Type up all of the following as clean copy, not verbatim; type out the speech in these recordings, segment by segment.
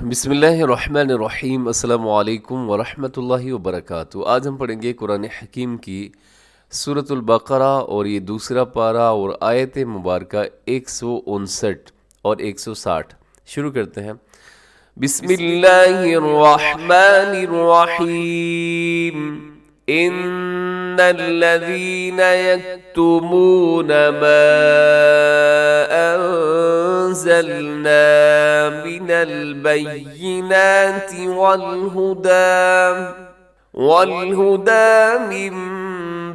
بسم اللہ الرحمن الرحیم، السلام علیکم ورحمۃ اللہ وبرکاتہ۔ آج ہم پڑھیں گے قرآن حکیم کی سورۃ البقرہ اور یہ دوسرا پارہ اور آیت مبارکہ 159 اور 160۔ شروع کرتے ہیں۔ بسم اللہ الرحمن الرحیم۔ ان الذين يكتمون ما انزلنا من البينات والهدى من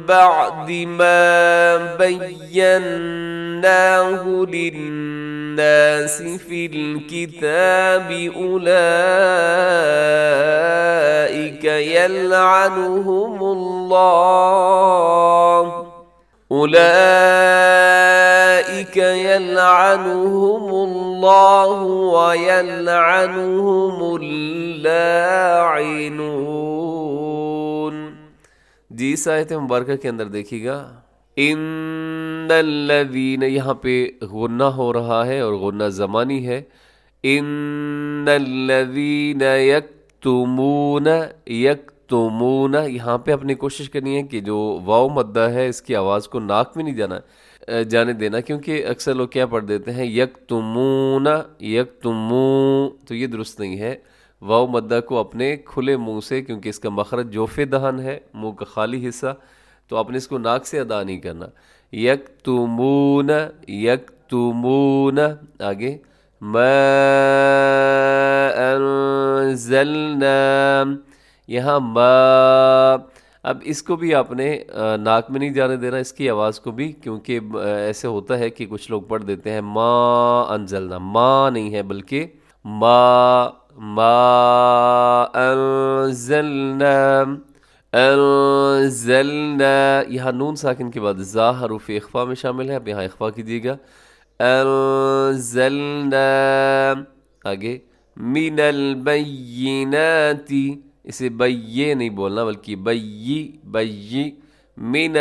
بعد ما بيناه للناس في الكتاب أولئك يلعنهم الله ويلعنهم اللاعنون۔ جی اس آیت مبارکہ کے اندر دیکھیے گا، ان الذین، یہاں پہ غنہ ہو رہا ہے اور غنہ زمانی ہے۔ ان الذین یکتمون، یہاں پہ اپنی کوشش کرنی ہے کہ جو واو مدہ ہے اس کی آواز کو ناک میں نہیں جانے دینا، کیونکہ اکثر لوگ کیا پڑھ دیتے ہیں یکتمون، تو یہ درست نہیں ہے۔ واو مدہ کو اپنے کھلے منہ سے، کیونکہ اس کا مخرج جوف دہن ہے، منہ کا خالی حصہ، تو اپنے اس کو ناک سے ادا نہیں کرنا۔ یکتمون آگے، ما انزلنا، یہاں ما، اب اس کو بھی آپ نے ناک میں نہیں جانے دینا، اس کی آواز کو بھی، کیونکہ ایسے ہوتا ہے کہ کچھ لوگ پڑھ دیتے ہیں ما انزلنا، ما نہیں ہے بلکہ ما انزلنا، یہاں نون ساکن کے بعد زا حروف اخفا میں شامل ہے، اب یہاں اخفا کیجیے گا۔ انزلنا آگے، من البینات، اسے بیے نہیں بولنا بلکہ بیی، من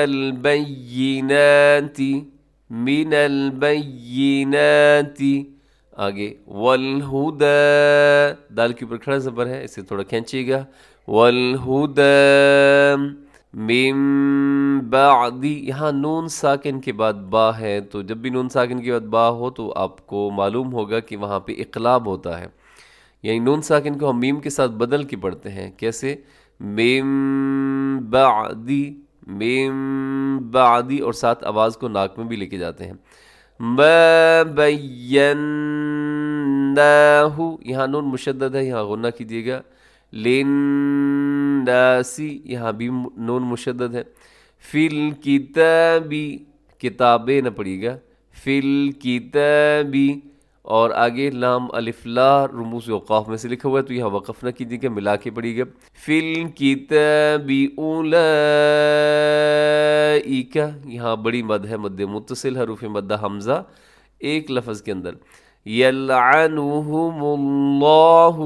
البینات آگے، والہدى، دال کے اوپر کھڑا زبر ہے، اسے تھوڑا کھینچیے گا۔ والہدى من بعد، یہاں نون ساکن کے بعد با ہے، تو جب بھی نون ساکن کے بعد با ہو تو آپ کو معلوم ہوگا کہ وہاں پہ اقلاب ہوتا ہے، یعنی نون ساکن کو ہم میم کے ساتھ بدل کے پڑھتے ہیں۔ کیسے؟ من بعد، اور ساتھ آواز کو ناک میں بھی لے کے جاتے ہیں۔ ما بیناہ، یہاں نون مشدد ہے، یہاں غنہ کیجیے گا۔ للناسی، یہاں بھی نون مشدد ہے۔ فی الکتاب، کتابیں نہ پڑھیے گا، فی الکتاب، اور آگے لام الف لا رموز اوقاف میں سے لکھا ہوا ہے، تو یہاں وقف نہ کیجیے گا، ملا کے پڑھیے گا۔ فی الکتاب اولئک، یہاں بڑی مد ہے، مد متصل، حروف مدہ حمزہ ایک لفظ کے اندر۔ یلعنہم اللہ،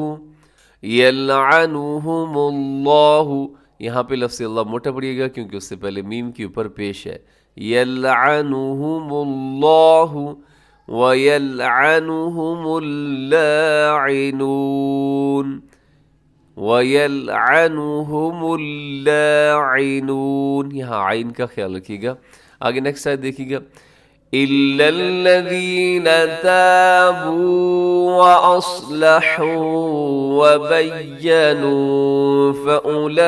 یہاں پہ لفظ اللہ موٹا پڑیے گا کیونکہ اس سے پہلے میم کے اوپر پیش ہے۔ یلعنہم اللہ وَيَلْعَنُهُمُ اللاعنون، یہاں عین کا خیال رکھیے گا۔ آگے نیکسٹ آیت دیکھیے گا، إِلَّا الَّذِينَ تَابُوا وَأَصْلَحُوا وَبَيَّنُوا فَأُولَئِكَ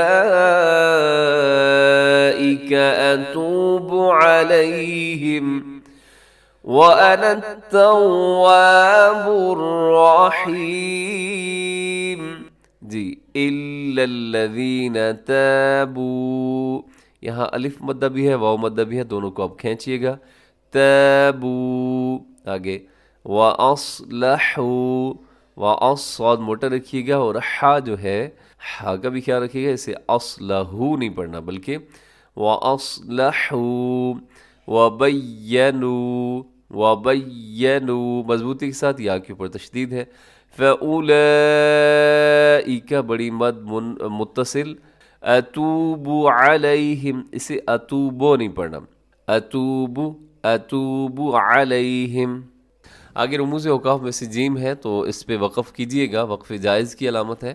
أَتُوبُ عَلَيْهِمْ وَأَنَا التَّوَّابُ الرَّحِيمُ۔ جی، إِلَّا الَّذِينَ تَابُوا، یہاں الف مدہ بھی ہے، واو مدہ بھی ہے، دونوں کو آپ کھینچیے گا۔ تابوا آگے، وَأَصْلَحُوا، صاد موٹا رکھیے گا، اور حا جو ہے، حا کا بھی خیال رکھیے گا، اسے اصلحو نہیں پڑھنا بلکہ وَأَصْلَحُوا وَبَيَّنُوا، مضبوطی کے ساتھ یا کے اوپر تشدید ہے۔ فَأُولَئِكَ، بڑی مد متصل، اتوب علیہم، اسے اتوبو نہیں پڑھنا، اتوب علیہم۔ آگے رموز اوقاف میں سے جیم ہے تو اس پہ وقف کیجئے گا، وقف جائز کی علامت ہے۔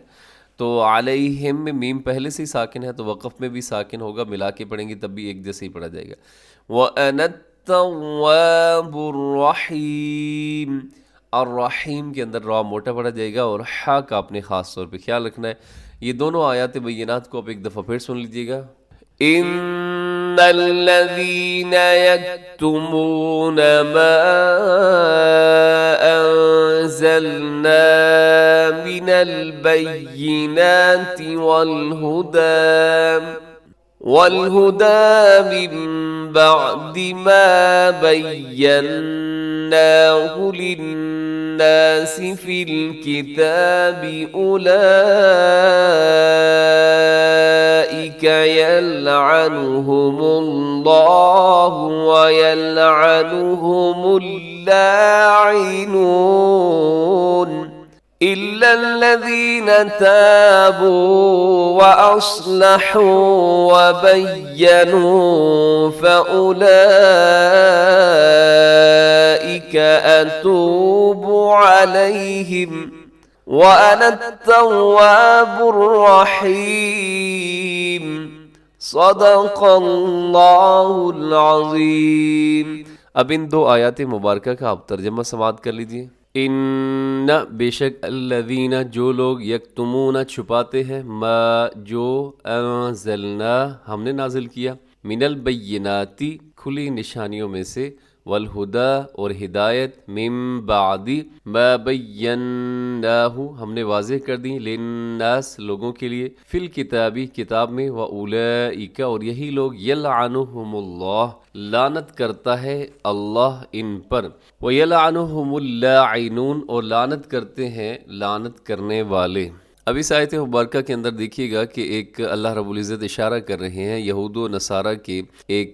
تو علیہم میں میم پہلے سے ہی ساکن ہے تو وقف میں بھی ساکن ہوگا، ملا کے پڑھیں گے تب بھی ایک جیسے ہی پڑھا جائے گا۔ وَأَنَا التَّوَّابُ الرَّحِيمُ، الرحیم کے اندر را موٹا پڑھا جائے گا اور ہا کا آپ نے خاص طور پہ خیال رکھنا ہے۔ یہ دونوں آیات بینات کو آپ ایک دفعہ پھر سن لیجئے گا۔ ان الذين يكتمون ما انزلنا من البينات والهدى من بعد ما بيناه للناس في الكتاب أولئك يلعنهم الله ويلعنهم اللاعنون إلا الذين تابوا وأصلحوا وبينوا فأولئك أتوب عليهم وأنا التواب الرحيم صدق اللہ العظیم۔ اب ان دو آیات مبارکہ کا آپ ترجمہ سماعت کر لیجئے۔ ان بے شک الذین جو لوگ یکتمون چھپاتے ہیں ما جو انزلنا ہم نے نازل کیا من البینات کھلی نشانیوں میں سے والہدی اور ہدایت من بعد ما بیناہ ہم نے واضح کر دی للناس لوگوں کے لیے فی الکتابی کتاب میں واولئک اور یہی لوگ یلعنہم اللہ لعنت کرتا ہے اللہ ان پر ویلعنہم اللاعنون اور لعنت کرتے ہیں لعنت کرنے والے۔ اب اس آیت مبارکہ کے اندر دیکھیے گا کہ ایک اللہ رب العزت اشارہ کر رہے ہیں یہود و نصارہ کے ایک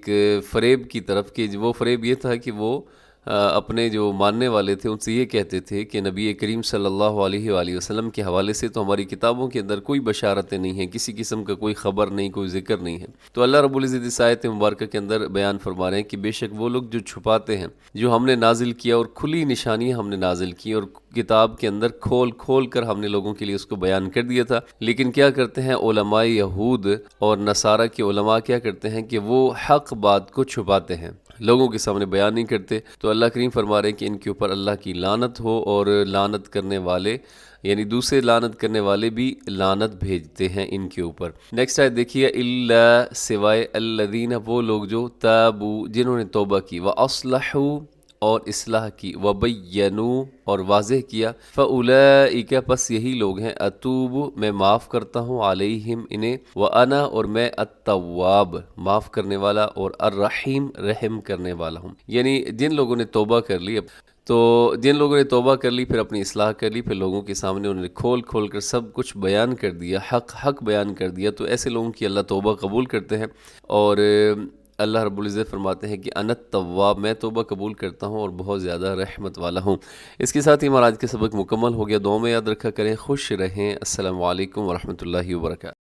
فریب کی طرف کہ وہ فریب یہ تھا کہ وہ اپنے جو ماننے والے تھے ان سے یہ کہتے تھے کہ نبی کریم صلی اللہ علیہ وآلہ وسلم کے حوالے سے تو ہماری کتابوں کے اندر کوئی بشارتیں نہیں ہیں، کسی قسم کا کوئی خبر نہیں، کوئی ذکر نہیں ہے۔ تو اللہ رب العزت اس آیت مبارکہ کے اندر بیان فرما رہے ہیں کہ بے شک وہ لوگ جو چھپاتے ہیں جو ہم نے نازل کیا اور کھلی نشانیاں ہم نے نازل کی اور کتاب کے اندر کھول کھول کر ہم نے لوگوں کے لیے اس کو بیان کر دیا تھا، لیکن کیا کرتے ہیں علماء یہود اور نصارہ کے علماء کیا کرتے ہیں کہ وہ حق بات کو چھپاتے ہیں، لوگوں کے سامنے بیان نہیں کرتے۔ تو اللہ کریم فرما رہے ہیں کہ ان کے اوپر اللہ کی لعنت ہو اور لعنت کرنے والے یعنی دوسرے لعنت کرنے والے بھی لعنت بھیجتے ہیں ان کے اوپر۔ نیکسٹ آیت دیکھیے الا سوائے الذین وہ لوگ جو تابو جنہوں نے توبہ کی واصلحوا اور اصلاح کی وبینوا اور واضح کیا فاولئک پس یہی لوگ ہیں اتوب میں معاف کرتا ہوں علیہم انہیں وانا اور میں التواب معاف کرنے والا اور الرحیم رحم کرنے والا ہوں۔ یعنی جن لوگوں نے توبہ کر لی تو جن لوگوں نے توبہ کر لی پھر اپنی اصلاح کر لی پھر لوگوں کے سامنے انہوں نے کھول کھول کر سب کچھ بیان کر دیا حق بیان کر دیا تو ایسے لوگوں کی اللہ توبہ قبول کرتے ہیں اور اللہ رب العزت فرماتے ہیں کہ انا التواب میں توبہ قبول کرتا ہوں اور بہت زیادہ رحمت والا ہوں۔ اس کے ساتھ ہی ہمارا آج کا سبق مکمل ہو گیا، دعاؤں میں یاد رکھا کریں، خوش رہیں، السلام علیکم ورحمۃ اللہ وبرکاتہ۔